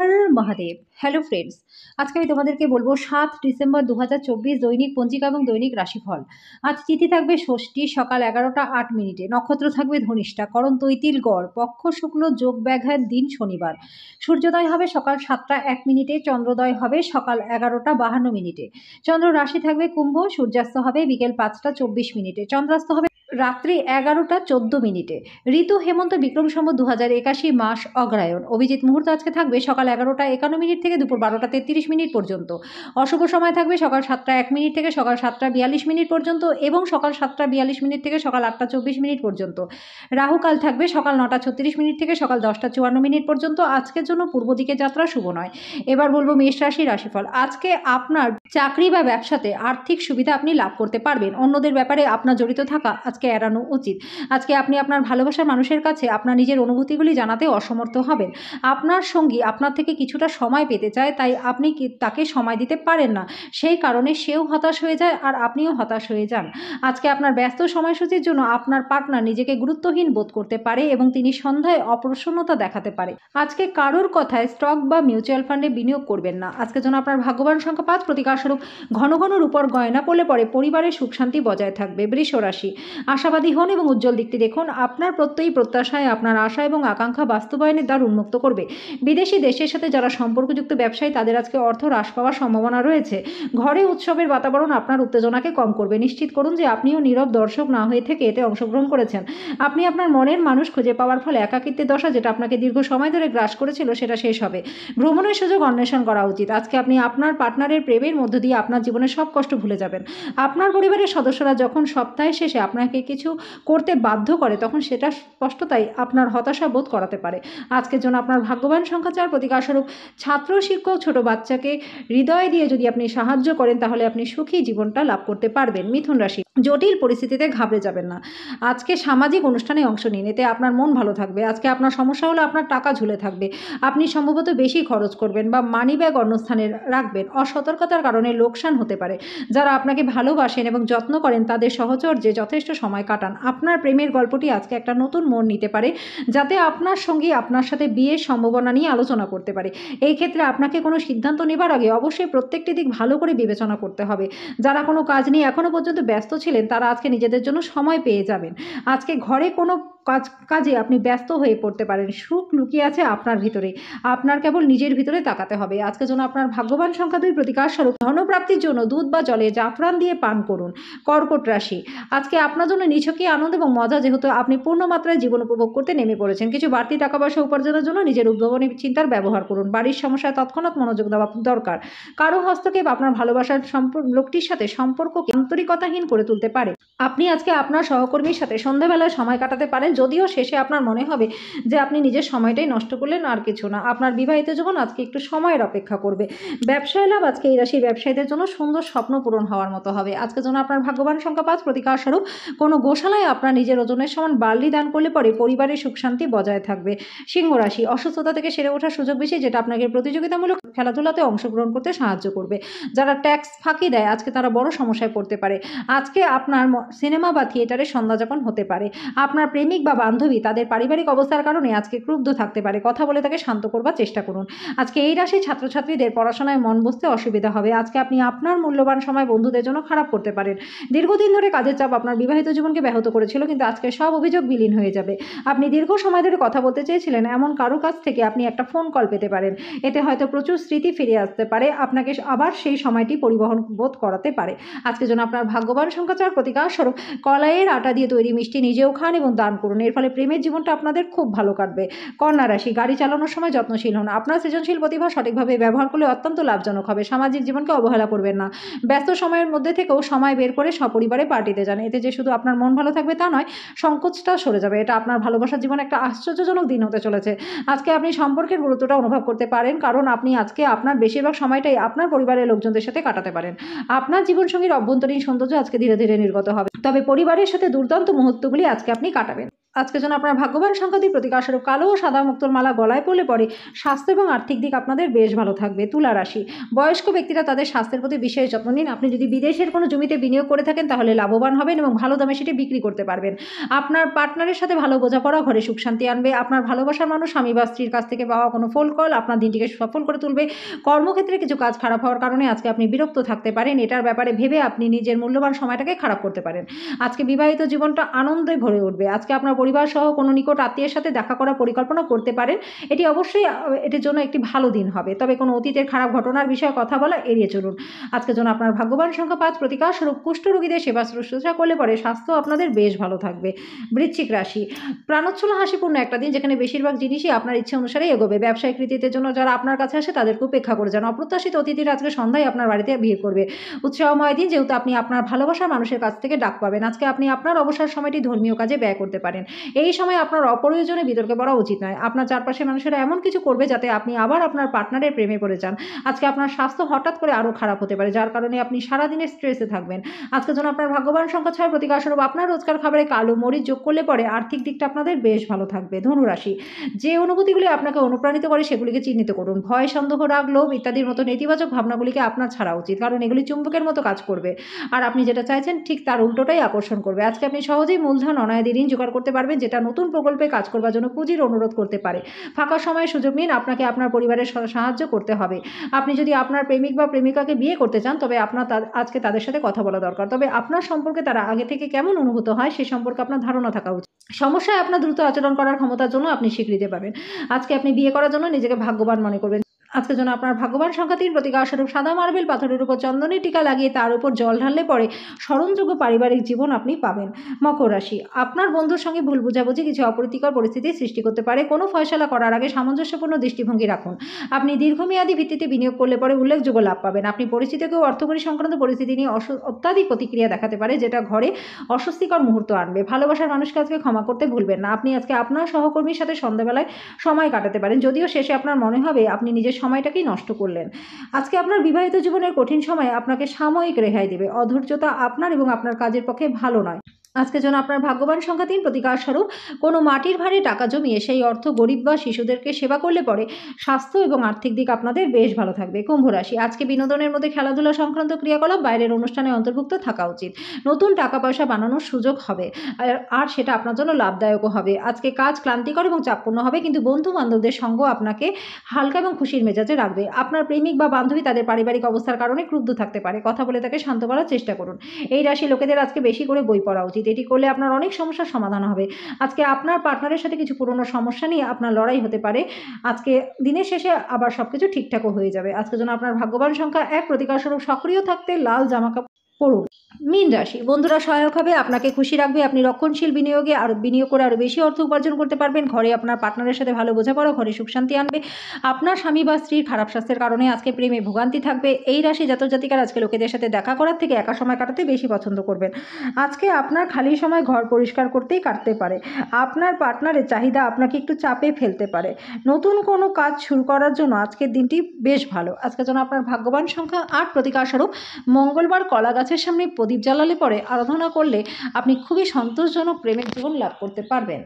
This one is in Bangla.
হর মহাদেব। হ্যালো ফ্রেন্ডস, আজকে আমি তোমাদেরকে বলবো ৭ ডিসেম্বর ২০২৪ দৈনিক পঞ্জিকা এবং দৈনিক রাশিফল। আজ তিথি থাকবে ষষ্ঠী, সকাল ১১টা ৮ মিনিটে। নক্ষত্র থাকবে ধনিষ্ঠা, করণ তৈতিল, গড়, পক্ষ শুক্ল, যোগ ব্যাঘাত, দিন শনিবার। সূর্যোদয় হবে সকাল ৭টা ১ মিনিটে, চন্দ্রোদয় হবে সকাল ১১টা ৫২ মিনিটে। চন্দ্র রাশি থাকবে কুম্ভ, সূর্যাস্ত হবে বিকেল ৫টা ২৪ মিনিটে, চন্দ্রাস্ত হবে রাত্রি ১১টা ১৪ মিনিটে। ঋতু হেমন্ত, বিক্রম সম্বত ২০৮১, মাস অগ্রহায়ণ। অভিজিৎ মুহূর্ত আজকে থাকবে সকাল ১১টা ৫১ মিনিট থেকে দুপুর ১২টা ৩৩ মিনিট পর্যন্ত। অশুভ সময় থাকবে সকাল ৭টা ১ মিনিট থেকে সকাল ৭টা ৪২ মিনিট পর্যন্ত এবং সকাল ৭টা ৪২ মিনিট থেকে সকাল ৮টা ২৪ মিনিট পর্যন্ত। রাহুকাল থাকবে সকাল ৯টা ৩৬ মিনিট থেকে সকাল ১০টা ৫৪ মিনিট পর্যন্ত। আজকের জন্য পূর্ব দিকে যাত্রা শুভ নয়। এবার বলবো মেষ রাশি রাশিফল। আজকে আপনার চাকরি বা ব্যবসাতে আর্থিক সুবিধা আপনি লাভ করতে পারবেন। অন্যদের ব্যাপারে আপনার জড়িত থাকা আজকে এড়ানো উচিত। আজকে আপনি আপনার ভালোবাসার মানুষের কাছে আপনার নিজের অনুভূতিগুলি জানাতে অসমর্থ হবেন। আপনার সঙ্গী আপনার থেকে কিছুটা সময় পেতে চায়, তাই আপনি তাকে সময় দিতে পারেন না। সেই কারণে সেও হতাশ হয়ে যায় আর আপনিও হতাশ হয়ে যান। আজকে আপনার ব্যস্ত সময়সূচির জন্য আপনার পার্টনার নিজেকে গুরুত্বহীন বোধ করতে পারে এবং তিনি সন্ধ্যায় অপ্রসন্নতা দেখাতে পারে। আজকে কারোর কথায় স্টক বা মিউচুয়াল ফান্ডে বিনিয়োগ করবেন না। আজকের জন্য আপনার ভাগ্যবান সংখ্যা ৫। প্রতিকারস্বরূপ ঘন ঘন রূপর গয়না পড়লে পরে পরিবারের সুখ শান্তি বজায় থাকবে। বৃষ রাশি, আশাবাদী হন এবং উজ্জ্বল দিকটি দেখুন। আপনার প্রত্যয়ী প্রত্যাশায় আপনার আশা এবং আকাঙ্ক্ষা বাস্তবায়নের দ্বার উন্মুক্ত করবে। বিদেশি দেশের সাথে যারা সম্পর্কযুক্ত ব্যবসায়ী, তাদের আজকে অর্থ হ্রাস পাওয়ার সম্ভাবনা রয়েছে। ঘরে উৎসবের বাতাবরণ আপনার উত্তেজনাকে কম করবে। নিশ্চিত করুন যে আপনিও নীরব দর্শক না হয়ে থেকে এতে অংশগ্রহণ করেছেন। আপনি আপনার মনের মানুষ খুঁজে পাওয়ার ফলে একাকিত্বের দশা, যেটা আপনাকে দীর্ঘ সময় ধরে গ্রাস করেছিল, সেটা শেষ হবে। ভ্রমণের সুযোগ অন্বেষণ করা উচিত। আজকে আপনি আপনার পার্টনারের প্রেমের মধ্য দিয়ে আপনার জীবনের সব কষ্ট ভুলে যাবেন। আপনার পরিবারের সদস্যরা যখন সপ্তাহের শেষে আপনাকে কিছু করতে বাধ্য করে, তখন সেটা স্পষ্টতাই আপনার হতাশা বোধ করাতে পারে। আজকের জন্য আপনার ভাগ্যবান সংখ্যা ৪। প্রতিকারস্বরূপ ছাত্র, শিক্ষক, ছোট বাচ্চাকে হৃদয় দিয়ে যদি আপনি সাহায্য করেন, তাহলে আপনি সুখী জীবনটা লাভ করতে পারবেন। মিথুন রাশি, জটিল পরিস্থিতিতে ঘাবড়ে যাবেন না। আজকে সামাজিক অনুষ্ঠানে অংশ নিন, এতে আপনার মন ভালো থাকবে। আজকে আপনার সমস্যা হলো আপনার টাকা ঝুলে থাকবে। আপনি সম্ভবত বেশি খরচ করবেন বা মানি ব্যাগ অন্য স্থানে রাখবেন। অসতর্কতার কারণে লোকসান হতে পারে। যারা আপনাকে ভালোবাসেন এবং যত্ন করেন, তাদের সহচর্যে যথেষ্ট সময় কাটান। আপনার প্রেমের গল্পটি আজকে একটা নতুন মোড় নিতে পারে, যাতে আপনার সঙ্গী আপনার সাথে বিয়ের সম্ভাবনা নিয়ে আলোচনা করতে পারে। এই ক্ষেত্রে আপনাকে কোনো সিদ্ধান্ত নেবার আগে অবশ্যই প্রত্যেকটি দিক ভালো করে বিবেচনা করতে হবে। যারা কোনো কাজ নিয়ে এখনো পর্যন্ত ব্যস্ত ছিলেন, তারা আজকে নিজেদের জন্য সময় পেয়ে যাবেন। আজকে ঘরে কোনো কাজে আপনি ব্যস্ত হয়ে পড়তে পারেন। সুখ লুকিয়ে আছে আপনার ভিতরে, আপনার কেবল নিজের ভিতরে তাকাতে হবে। আজকের জন্য আপনার ভাগ্যবান সংখ্যা ২। প্রতিকারস্বরূপ ধনপ্রাপ্তির জন্য দুধ বা জলে জাফরান দিয়ে পান করুন। কর্কট রাশি, আজকে আপনার জন্য নিছকই আনন্দ এবং মজা, যেহেতু আপনি পূর্ণ মাত্রায় জীবন উপভোগ করতে নেমে পড়েছেন। কিছু বাড়তি টাকা পয়সা উপার্জনের জন্য নিজের উদ্ভাবনী চিন্তার ব্যবহার করুন। বাড়ির সমস্যায় তৎক্ষণাৎ মনোযোগ দেওয়া দরকার। কারো হস্তক্ষেপ আপনার ভালোবাসার লোকটির সাথে সম্পর্ককে আন্তরিকতাহীন করে তুলতে পারে। আপনি আজকে আপনার সহকর্মীর সাথে সন্ধ্যাবেলায় সময় কাটাতে পারেন, যদিও শেষে আপনার মনে হবে যে আপনি নিজের সময়টাই নষ্ট করলেন, আর কিছু না। আপনার বিবাহিত জীবন আজকে একটু সময়ের অপেক্ষা করবে। ব্যবসায় লাভ, আজকে এই রাশির ব্যবসায়ীদের জন্য সুন্দর স্বপ্ন পূরণ হওয়ার মতো হবে। আজকের জন্য আপনার ভাগ্যবান সংখ্যা ৫। প্রতিকারস্বরূপ কোনো গোশালায় আপনার নিজের ওজনের সমান বার্লি দান করলে পরে পরিবারের সুখ শান্তি বজায় থাকবে। সিংহ রাশি, অসুস্থতা থেকে সেরে ওঠার সুযোগ বেশি, যেটা আপনাকে প্রতিযোগিতামূলক খেলাধুলাতে অংশগ্রহণ করতে সাহায্য করবে। যারা ট্যাক্স ফাঁকি দেয়, আজকে তারা বড় সমস্যায় পড়তে পারে। আজকে আপনার সিনেমা বা থিয়েটারে সন্ধ্যাযাপন হতে পারে। আপনার প্রেমিক বা বান্ধবী তাদের পারিবারিক অবস্থার কারণে আজকে ক্রুদ্ধ থাকতে পারে। কথা বলে তাকে শান্ত করবার চেষ্টা করুন। আজকে এই রাশির ছাত্রছাত্রীদের পড়াশোনায় মন বসতে অসুবিধা হবে। আজকে আপনি আপনার মূল্যবান সময় বন্ধুদের জন্য খারাপ করতে পারেন। দীর্ঘদিন ধরে কাজের চাপ আপনার বিবাহিত জীবনকে ব্যাহত করেছিল, কিন্তু আজকে সব অভিযোগ বিলীন হয়ে যাবে। আপনি দীর্ঘ সময় ধরে কথা বলতে চেয়েছিলেন, এমন কারো কাছ থেকে আপনি একটা ফোন কল পেতে পারেন। এতে হয়তো প্রচুর স্মৃতি ফিরে আসতে পারে, আপনাকে আবার সেই সময়টি পরিবহন বোধ করাতে পারে। আজকের জন্য আপনার ভাগ্যবান সংখ্যা ৪। প্রতিকারস্বরূপ কলাইয়ের আটা দিয়ে তৈরি মিষ্টি নিজেও খান এবং দান করুন। এর ফলে প্রেমের জীবনটা আপনাদের খুব ভালো কাটবে। কন্যা রাশি, গাড়ি চালানোর সময় যত্নশীল হন। আপনার সৃজনশীল প্রতিভা সঠিকভাবে ব্যবহার করলে অত্যন্ত লাভজনক হবে। সামাজিক জীবনকে অবহেলা করবেন না। ব্যস্ত সময়ের মধ্যে থেকেও সময় বের করে সপরিবারে পার্টিতে যান। এতে যে শুধু আপনার মন ভালো থাকবে তা নয়, সংকোচটা সরে যাবে। এটা আপনার ভালোবাসার জীবন একটা আশ্চর্যজনক দিন হতে চলেছে। আজকে আপনি সম্পর্কের গুরুত্বটা অনুভব করতে পারেন, কারণ আপনি আজকে আপনার বেশিরভাগ সময়টাই আপনার পরিবারের লোকজনদের সাথে কাটাতে পারেন। আপনার জীবনসঙ্গীর অভ্যন্তরীণ সৌন্দর্য আজকে ধীরে ধীরে নির্গত হবে, তবে পরিবারের সাথে দুর্দান্ত মুহূর্তগুলি আজকে আপনি কাটাবেন। আজকের জন্য আপনার ভাগ্যবান সংখ্যা 2, প্রতীক স্বরূপ কালো ও সাদা মুক্তোর মালা গলায় পরলে পরে স্বাস্থ্য এবং আর্থিক দিক আপনাদের বেশ ভালো থাকবে। তুলা রাশি, বয়স্ক ব্যক্তিরা তাদের স্বাস্থ্যের প্রতি বিশেষ যত্ন নিন। আপনি যদি বিদেশের কোনো জমিতে বিনিয়োগ করে থাকেন তাহলে লাভবান হবেন এবং ভালো দামে সেটি বিক্রি করতে পারবেন। আপনার পার্টনারের সাথে ভালো বোঝাপড়া ঘরে সুখ শান্তি আনবে। আপনার ভালোবাসার মানুষ স্বামী বা স্ত্রীর কাছ থেকে পাওয়া কোনো ফোন কল আপনার দিনটিকে সফল করে তুলবে। কর্মক্ষেত্রে কিছু কাজ খারাপ হওয়ার কারণে আজকে আপনি বিরক্ত থাকতে পারেন। এটার ব্যাপারে ভেবে আপনি নিজের মূল্যবান সময়টাকে খারাপ করতে পারেন। আজকে বিবাহিত জীবনটা আনন্দে ভরে উঠবে। আজকে আপনার পরিবার সহ কোনো নিকট আত্মীয়ের সাথে দেখা করার পরিকল্পনা করতে পারেন। এটি অবশ্যই এটির জন্য একটি ভালো দিন হবে। তবে কোনো অতীতের খারাপ ঘটনার বিষয়ে কথা বলা এড়িয়ে চলুন। আজকের জন্য আপনার ভাগ্যবান সংখ্যা 5, প্রতীক স্বরূপ কুষ্ঠরোগীদের সেবা শুশ্রূষা করলে পরে স্বাস্থ্য আপনাদের বেশ ভালো থাকবে। বৃশ্চিক রাশি, প্রাণোচ্ছল হাসিপূর্ণ একটা দিন যেখানে বেশিরভাগ জিনিসই আপনার ইচ্ছে অনুসারে এগোবে। ব্যবসায়িক কৃতিত্বের জন্য যারা আপনার কাছে আসে তাদেরকে উপেক্ষা করে যান। অপ্রত্যাশিত অতিথিরা আজকে সন্ধ্যায় আপনার বাড়িতে ভিড় করবে। উৎসাহময় দিন, যেহেতু আপনি আপনার ভালোবাসার মানুষের কাছ থেকে ডাক পাবেন। আজকে আপনি আপনার অবসর সময়টি ধর্মীয় কাজে ব্যয় করতে পারেন। এই সময় আপনার অপ্রয়োজনে বিতর্কে পড়া উচিত নয়। আপনার চারপাশের মানুষেরা এমন কিছু করবে যাতে আপনি আবার আপনার পার্টনারের প্রেমে পড়ে যান। আজকে আপনার স্বাস্থ্য হঠাৎ করে আরও খারাপ হতে পারে, যার কারণে আপনি সারাদিনের স্ট্রেসে থাকবেন। আজকের জন্য আপনার ভাগ্যবান সংখ্যা 6, প্রতীক স্বরূপ আপনার রোজকার খাবারে কালো মরিচ যোগ করলে পরে আর্থিক দিকটা আপনাদের বেশ ভালো থাকবে। ধনুরাশি, যে অনুভূতিগুলি আপনাকে অনুপ্রাণিত করে সেগুলিকে চিহ্নিত করুন। ভয়, সন্দেহ, রাগ, লোভ ইত্যাদির মতো নেতিবাচক ভাবনাগুলিকে আপনার ছাড়া উচিত, কারণ এগুলি চুম্বকের মতো কাজ করবে আর আপনি যেটা চাইছেন ঠিক তার উল্টোটাই আকর্ষণ করবে। আজকে আপনি সহজেই মূলধন অনায়াদি ঋণ জোগাড় করতে পারবেন, যেটা নতুন প্রকল্পে কাজ করবার জন্য পুঁজির অনুরোধ করতে পারে। ফাঁকা সময়ে সুযোগ নিন, আপনাকে আপনার পরিবারের সাহায্য করতে হবে। আপনি যদি আপনার প্রেমিক বা প্রেমিকাকে বিয়ে করতে চান তবে আপনার আজকে তাদের সাথে কথা বলা দরকার। তবে আপনার সম্পর্কে তারা আগে থেকে কেমন অনুভূত হয় সে সম্পর্কে আপনার ধারণা থাকা উচিত। সমস্যায় আপনার দ্রুত আচরণ করার ক্ষমতার জন্য আপনি স্বীকৃতি পাবেন। আজকে আপনি বিয়ে করার জন্য নিজেকে ভাগ্যবান মনে করবেন। আজকের জন্য আপনার ভাগ্যবান সংখ্যা 3, প্রতীক স্বরূপ সাদা মার্বেল পাথরের উপর চন্দনের টিকা লাগিয়ে তার উপর জল ঢাললে পরে স্মরণযোগ্য পারিবারিক জীবন আপনি পাবেন। মকর রাশি, আপনার বন্ধুর সঙ্গে ভুল বোঝাবুঝি কিছু অপ্রীতিকর পরিস্থিতির সৃষ্টি করতে পারে। কোনো ফয়সালা করার আগে সামঞ্জস্যপূর্ণ দৃষ্টিভঙ্গি রাখুন। আপনি দীর্ঘমেয়াদী ভিত্তিতে বিনিয়োগ করলে পরে উল্লেখযোগ্য লাভ পাবেন। আপনি পরিচিত কেউ অর্থকরী সংক্রান্ত পরিস্থিতি নিয়ে অত্যাধিক প্রতিক্রিয়া দেখাতে পারে, যেটা ঘরে অস্বস্তিকর মুহূর্ত আনবে। ভালোবাসার মানুষকে আজকে ক্ষমা করতে ভুলবেন না। আপনি আজকে আপনার সহকর্মীর সাথে সন্ধ্যাবেলায় সময় কাটাতে পারেন, যদিও শেষে আপনার মনে হবে আপনি নিজের সময়টাকেই নষ্ট করলেন। আজকে আপনার বিবাহিত জীবনের কঠিন সময়ে আপনাকে সাময়িক রেহাই দেবে। অধৈর্যতা আপনার এবং আপনার কাজের পক্ষে ভালো নয়। আজকের জন্য আপনার ভাগ্যবান সংখ্যা 3, প্রতীক স্বরূপ কোনো মাটির ভারে টাকা জমিয়ে সেই অর্থ গরিব বা শিশুদেরকে সেবা করলে পরে স্বাস্থ্য এবং আর্থিক দিক আপনাদের বেশ ভালো থাকবে। কুম্ভ রাশি, আজকে বিনোদনের মধ্যে খেলাধুলা সংক্রান্ত ক্রিয়াকলাপ বাইরের অনুষ্ঠানে অন্তর্ভুক্ত থাকা উচিত। নতুন টাকা পয়সা বানানোর সুযোগ হবে আর সেটা আপনার জন্য লাভদায়কও হবে। আজকে কাজ ক্লান্তিকর এবং চাপপূর্ণ হবে, কিন্তু বন্ধু বান্ধবদের সঙ্গ আপনাকে হালকা এবং খুশির মেজাজে রাখবে। আপনার প্রেমিক বা বান্ধবী তাদের পারিবারিক অবস্থার কারণে ক্রুদ্ধ থাকতে পারে। কথা বলে তাকে শান্ত করার চেষ্টা করুন। এই রাশি লোকেদের আজকে বেশি করে বই পড়া উচিত। এটি করলে আপনার অনেক সমস্যার সমাধান হবে। আজকে আপনার পার্টনারের সাথে কিছু পুরনো সমস্যা নিয়ে আপনার লড়াই হতে পারে। আজকে দিনের শেষে আবার সবকিছু ঠিকঠাকও হয়ে যাবে। আজকের জন্য আপনার ভাগ্যবান সংখ্যা 1, প্রতীক স্বরূপ সক্রিয় থাকতে লাল জামা কাপড় পড়ুন। মীন রাশি, বন্ধুরা সহায়ক হবে, আপনাকে খুশি রাখবে। আপনি রক্ষণশীল বিনিয়োগে বিনিয়োগ করে আরও বেশি অর্থ উপার্জন করতে পারবেন। ঘরে আপনার পার্টনারের সাথে ভালো বোঝাপড়া ঘরে সুখ শান্তি আনবে। আপনার স্বামী বা স্ত্রীর খারাপ স্বাস্থ্যের কারণে আজকে প্রেমে ভোগান্তি থাকবে। এই রাশি জাতক জাতিকার আজকে লোকেদের সাথে দেখা করার থেকে একা সময় কাটাতে বেশি পছন্দ করবেন। আজকে আপনার খালি সময় ঘর পরিষ্কার করতেই কাটতে পারে। আপনার পার্টনারের চাহিদা আপনাকে একটু চাপে ফেলতে পারে। নতুন কোনো কাজ শুরু করার জন্য আজকের দিনটি বেশ ভালো। আজকের জন্য আপনার ভাগ্যবান সংখ্যা 8, প্রতীক স্বরূপ মঙ্গলবার কলা গাছের সামনে প্রদীপ জ্বালালে পরে আরাধনা করলে আপনি খুবই সন্তোষজনক প্রেমের জীবন লাভ করতে পারবেন।